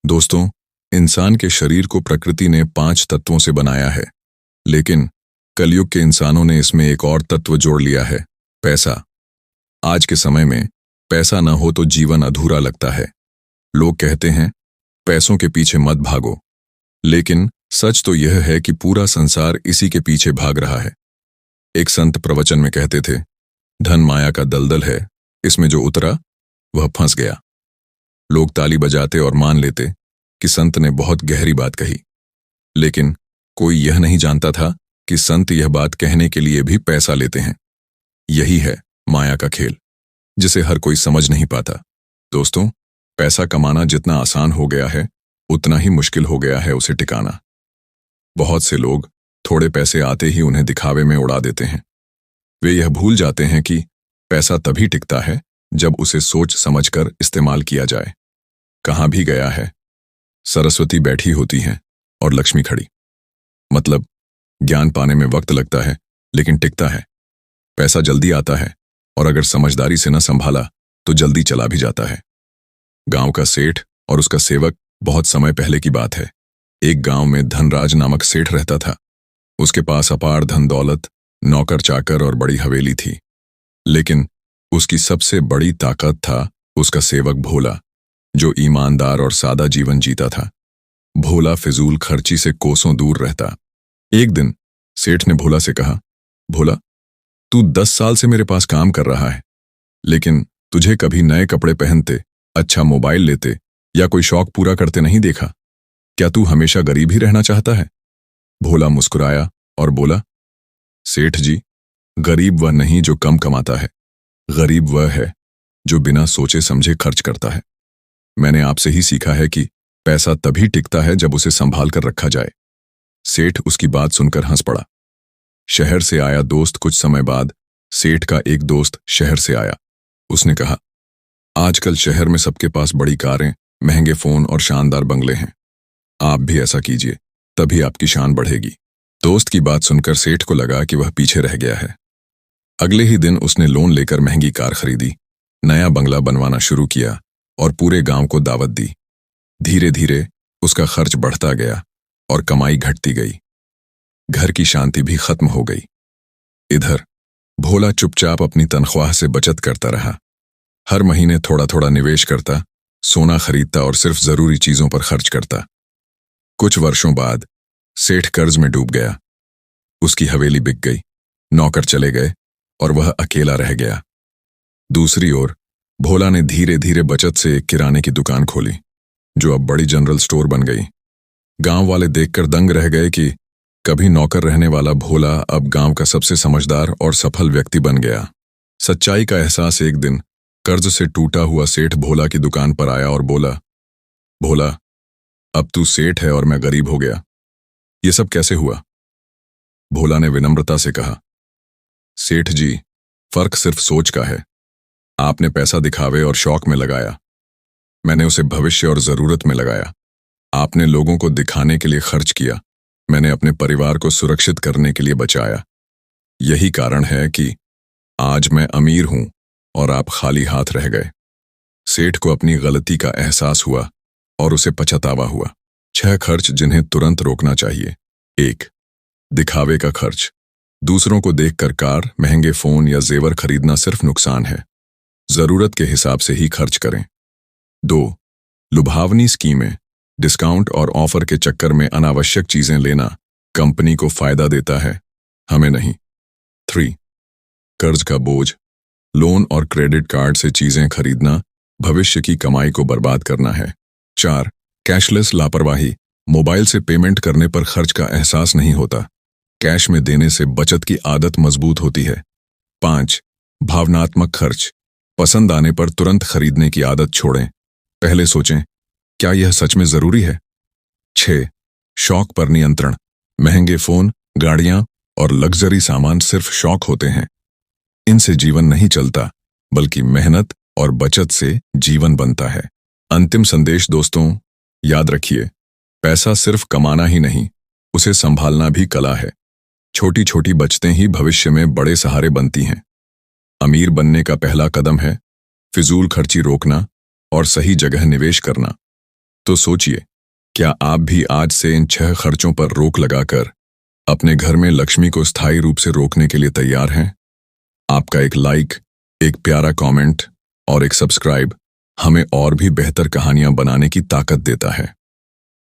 दोस्तों, इंसान के शरीर को प्रकृति ने 5 तत्वों से बनाया है, लेकिन कलयुग के इंसानों ने इसमें एक और तत्व जोड़ लिया है, पैसा। आज के समय में पैसा न हो तो जीवन अधूरा लगता है। लोग कहते हैं, पैसों के पीछे मत भागो, लेकिन सच तो यह है कि पूरा संसार इसी के पीछे भाग रहा है। एक संत प्रवचन में कहते थे, धन माया का दलदल है, इसमें जो उतरा वह फंस गया। लोग ताली बजाते और मान लेते कि संत ने बहुत गहरी बात कही, लेकिन कोई यह नहीं जानता था कि संत यह बात कहने के लिए भी पैसा लेते हैं। यही है माया का खेल, जिसे हर कोई समझ नहीं पाता। दोस्तों, पैसा कमाना जितना आसान हो गया है, उतना ही मुश्किल हो गया है उसे टिकाना। बहुत से लोग थोड़े पैसे आते ही उन्हें दिखावे में उड़ा देते हैं। वे यह भूल जाते हैं कि पैसा तभी टिकता है जब उसे सोच समझकर इस्तेमाल किया जाए। कहाँ भी गया है, सरस्वती बैठी होती हैं और लक्ष्मी खड़ी। मतलब, ज्ञान पाने में वक्त लगता है, लेकिन टिकता है। पैसा जल्दी आता है, और अगर समझदारी से न संभाला तो जल्दी चला भी जाता है। गांव का सेठ और उसका सेवक बहुत समय पहले की बात है। एक गांव में धनराज नामक सेठ रहता था। उसके पास अपार धन दौलत, नौकर चाकर और बड़ी हवेली थी। लेकिन उसकी सबसे बड़ी ताकत था उसका सेवक भोला, जो ईमानदार और सादा जीवन जीता था। भोला फिजूल खर्ची से कोसों दूर रहता। एक दिन सेठ ने भोला से कहा, भोला, तू 10 साल से मेरे पास काम कर रहा है, लेकिन तुझे कभी नए कपड़े पहनते, अच्छा मोबाइल लेते या कोई शौक पूरा करते नहीं देखा। क्या तू हमेशा गरीब ही रहना चाहता है? भोला मुस्कुराया और बोला, सेठ जी, गरीब वह नहीं जो कम कमाता है, गरीब वह है जो बिना सोचे समझे खर्च करता है। मैंने आपसे ही सीखा है कि पैसा तभी टिकता है जब उसे संभाल कर रखा जाए। सेठ उसकी बात सुनकर हंस पड़ा। शहर से आया दोस्त कुछ समय बाद सेठ का एक दोस्त शहर से आया। उसने कहा, आजकल शहर में सबके पास बड़ी कारें, महंगे फोन और शानदार बंगले हैं। आप भी ऐसा कीजिए, तभी आपकी शान बढ़ेगी। दोस्त की बात सुनकर सेठ को लगा कि वह पीछे रह गया है। अगले ही दिन उसने लोन लेकर महंगी कार खरीदी, नया बंगला बनवाना शुरू किया और पूरे गांव को दावत दी। धीरे धीरे उसका खर्च बढ़ता गया और कमाई घटती गई। घर की शांति भी खत्म हो गई। इधर भोला चुपचाप अपनी तनख्वाह से बचत करता रहा। हर महीने थोड़ा थोड़ा निवेश करता, सोना खरीदता और सिर्फ जरूरी चीजों पर खर्च करता। कुछ वर्षों बाद सेठ कर्ज में डूब गया। उसकी हवेली बिक गई, नौकर चले गए और वह अकेला रह गया। दूसरी ओर भोला ने धीरे धीरे बचत से एक किराने की दुकान खोली, जो अब बड़ी जनरल स्टोर बन गई। गांव वाले देखकर दंग रह गए कि कभी नौकर रहने वाला भोला अब गांव का सबसे समझदार और सफल व्यक्ति बन गया। सच्चाई का एहसास एक दिन कर्ज से टूटा हुआ सेठ भोला की दुकान पर आया और बोला, भोला, अब तू सेठ है और मैं गरीब हो गया, ये सब कैसे हुआ? भोला ने विनम्रता से कहा, सेठ जी, फर्क सिर्फ सोच का है। आपने पैसा दिखावे और शौक में लगाया, मैंने उसे भविष्य और जरूरत में लगाया। आपने लोगों को दिखाने के लिए खर्च किया, मैंने अपने परिवार को सुरक्षित करने के लिए बचाया। यही कारण है कि आज मैं अमीर हूं और आप खाली हाथ रह गए। सेठ को अपनी गलती का एहसास हुआ और उसे पछतावा हुआ। 6 खर्च जिन्हें तुरंत रोकना चाहिए। 1. दिखावे का खर्च। दूसरों को देखकर कार, महंगे फोन या जेवर खरीदना सिर्फ नुकसान है। जरूरत के हिसाब से ही खर्च करें। 2. लुभावनी स्कीमें। डिस्काउंट और ऑफर के चक्कर में अनावश्यक चीजें लेना कंपनी को फायदा देता है, हमें नहीं। 3. कर्ज का बोझ। लोन और क्रेडिट कार्ड से चीजें खरीदना भविष्य की कमाई को बर्बाद करना है। 4. कैशलेस लापरवाही। मोबाइल से पेमेंट करने पर खर्च का एहसास नहीं होता। कैश में देने से बचत की आदत मजबूत होती है। 5. भावनात्मक खर्च। पसंद आने पर तुरंत खरीदने की आदत छोड़ें। पहले सोचें, क्या यह सच में जरूरी है? 6. शौक पर नियंत्रण। महंगे फोन, गाड़ियां और लग्जरी सामान सिर्फ शौक होते हैं। इनसे जीवन नहीं चलता, बल्कि मेहनत और बचत से जीवन बनता है। अंतिम संदेश दोस्तों, याद रखिए, पैसा सिर्फ कमाना ही नहीं, उसे संभालना भी कला है। छोटी छोटी बचतें ही भविष्य में बड़े सहारे बनती हैं। अमीर बनने का पहला कदम है फिजूल खर्ची रोकना और सही जगह निवेश करना। तो सोचिए, क्या आप भी आज से इन 6 खर्चों पर रोक लगाकर अपने घर में लक्ष्मी को स्थायी रूप से रोकने के लिए तैयार हैं? आपका एक लाइक, एक प्यारा कमेंट और एक सब्सक्राइब हमें और भी बेहतर कहानियां बनाने की ताकत देता है।